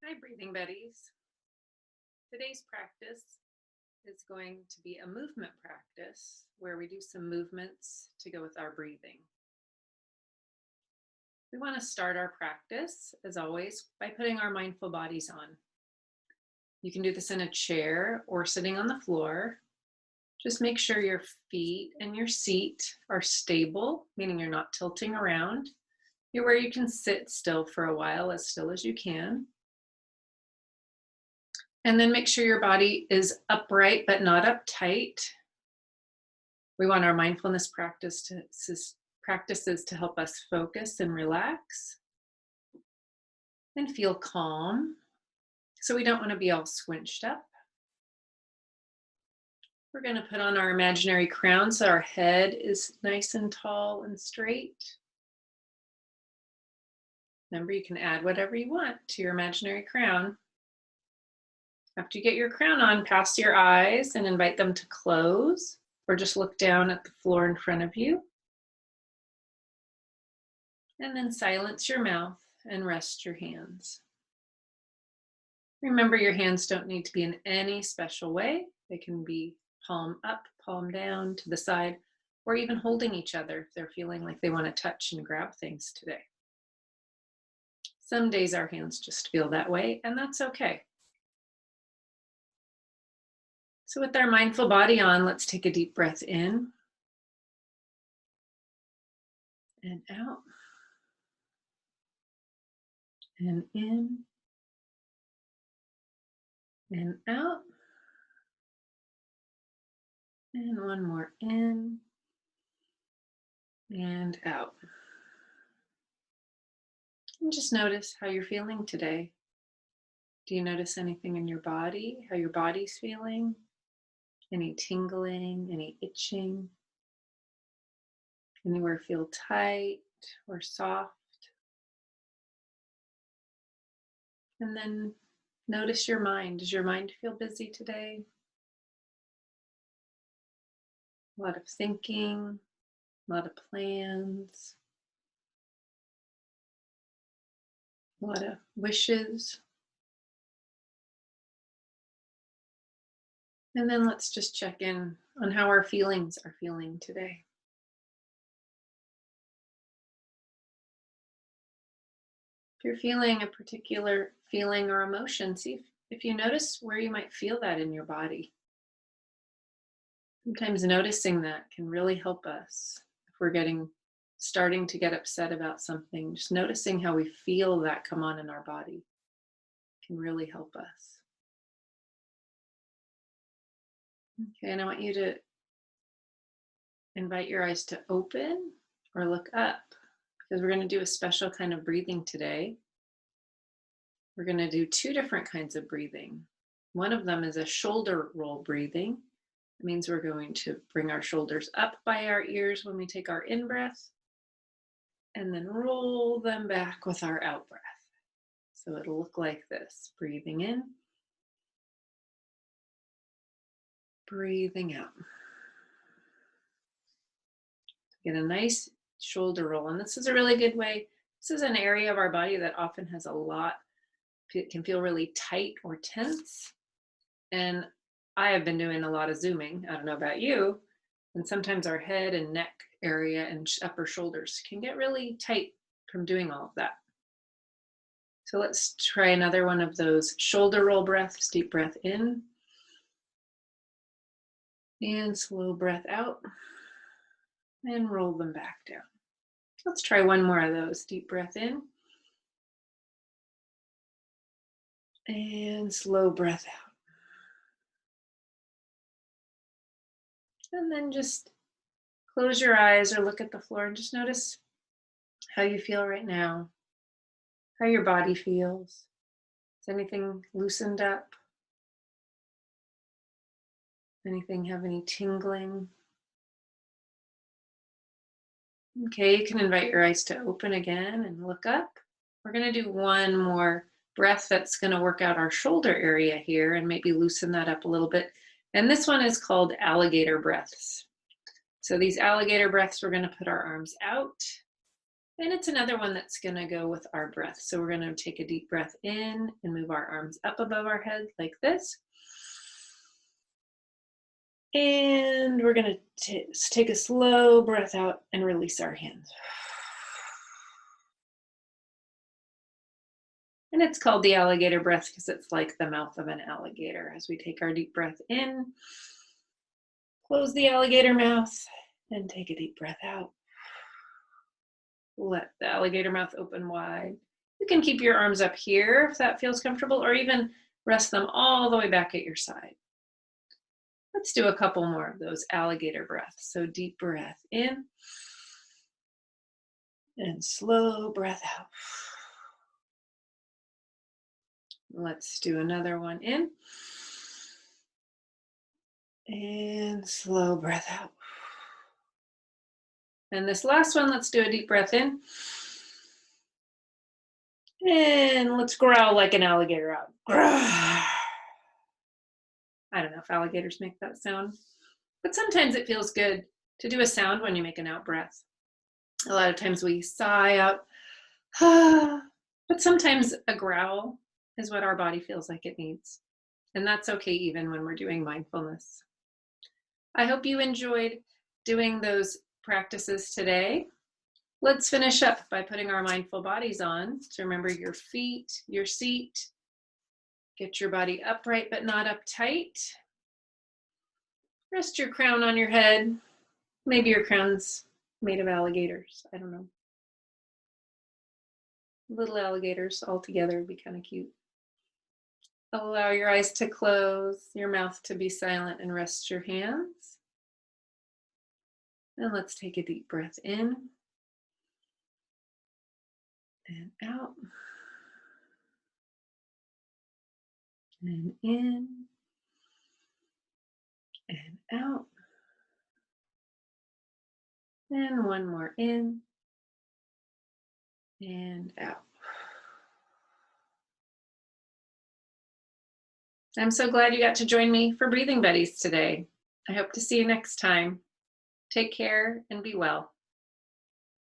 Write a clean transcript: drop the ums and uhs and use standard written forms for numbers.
Hi, breathing buddies. Today's practice is going to be a movement practice where we do some movements to go with our breathing. We want to start our practice, as always, by putting our mindful bodies on. You can do this in a chair or sitting on the floor. Just make sure your feet and your seat are stable, meaning you're not tilting around. You're where you can sit still for a while, as still as you can. And then make sure your body is upright but not uptight. We want our mindfulness practices to help us focus and relax and feel calm. So we don't want to be all squinched up. We're going to put on our imaginary crown so our head is nice and tall and straight. Remember, you can add whatever you want to your imaginary crown. After you get your crown on, pass your eyes and invite them to close, or just look down at the floor in front of you. And then silence your mouth and rest your hands. Remember, your hands don't need to be in any special way. They can be palm up, palm down, to the side, or even holding each other if they're feeling like they want to touch and grab things today. Some days our hands just feel that way, and that's okay. So with our mindful body on, let's take a deep breath in and out and in and out. And one more in and out. And just notice how you're feeling today. Do you notice anything in your body, how your body's feeling? Any tingling, any itching? Anywhere feel tight or soft? And then notice your mind. Does your mind feel busy today? A lot of thinking, a lot of plans, a lot of wishes. And then let's just check in on how our feelings are feeling today. If you're feeling a particular feeling or emotion, see if you notice where you might feel that in your body. Sometimes noticing that can really help us if we're starting to get upset about something. Just noticing how we feel that come on in our body can really help us. Okay, and I want you to invite your eyes to open or look up, because we're going to do a special kind of breathing today. We're going to do two different kinds of breathing. One of them is a shoulder roll breathing. It means we're going to bring our shoulders up by our ears when we take our in-breath, and then roll them back with our out-breath. So it'll look like this. Breathing in, breathing out. Get a nice shoulder roll. And this is a really good way. This is an area of our body that often has can feel really tight or tense. And I have been doing a lot of Zooming. I don't know about you. And sometimes our head and neck area and upper shoulders can get really tight from doing all of that. So let's try another one of those shoulder roll breaths. Deep breath in. And slow breath out. And roll them back down. Let's try one more of those. Deep breath in. And slow breath out. And then just close your eyes or look at the floor and just notice how you feel right now, how your body feels. Is anything loosened up? Anything have any tingling? Okay, you can invite your eyes to open again and look up. We're going to do one more breath that's going to work out our shoulder area here and maybe loosen that up a little bit. And this one is called alligator breaths. So these alligator breaths, we're going to put our arms out And it's another one that's going to go with our breath. So we're going to take a deep breath in and move our arms up above our head like this. And we're going to take a slow breath out and release our hands. And it's called the alligator breath because it's like the mouth of an alligator. As we take our deep breath in, close the alligator mouth, and take a deep breath out. Let the alligator mouth open wide. You can keep your arms up here if that feels comfortable, or even rest them all the way back at your side. Let's do a couple more of those alligator breaths. So deep breath in and slow breath out. Let's do another one in and slow breath out. And this last one, let's do a deep breath in. And let's growl like an alligator out. Growl. I don't know if alligators make that sound, but sometimes it feels good to do a sound when you make an out breath. A lot of times we sigh out, but sometimes a growl is what our body feels like it needs. And that's okay even when we're doing mindfulness. I hope you enjoyed doing those practices today. Let's finish up by putting our mindful bodies on. So remember your feet, your seat. Get your body upright but not uptight. Rest your crown on your head. Maybe your crown's made of alligators. I don't know. Little alligators all together would be kind of cute. Allow your eyes to close, your mouth to be silent, and rest your hands. And let's take a deep breath in and out. And in and out. And one more in and out. I'm so glad you got to join me for Breathing Buddies today. I hope to see you next time. Take care and be well.